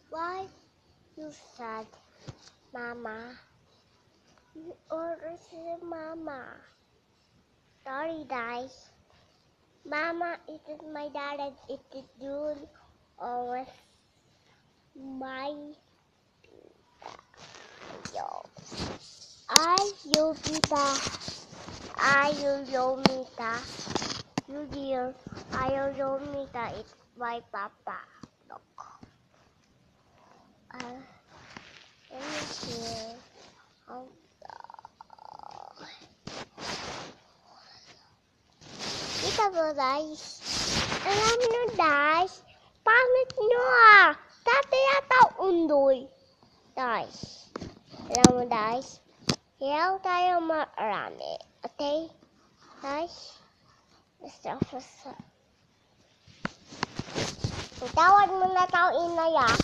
Why you sad, Mama? You always say Mama. Sorry, guys. Mama, it is my dad and it is you. Always my yo. I you Pita. I you Mita. You dear. I you Mita. It's my papa. Look. Let me here. Kita po, guys. Alam nyo, guys. Pangit nyo, ah. Dati yata undoy. Guys. Alam mo, guys. Hiyaw tayo marami. Okay? Guys. Tawad mo na tao inay, ah.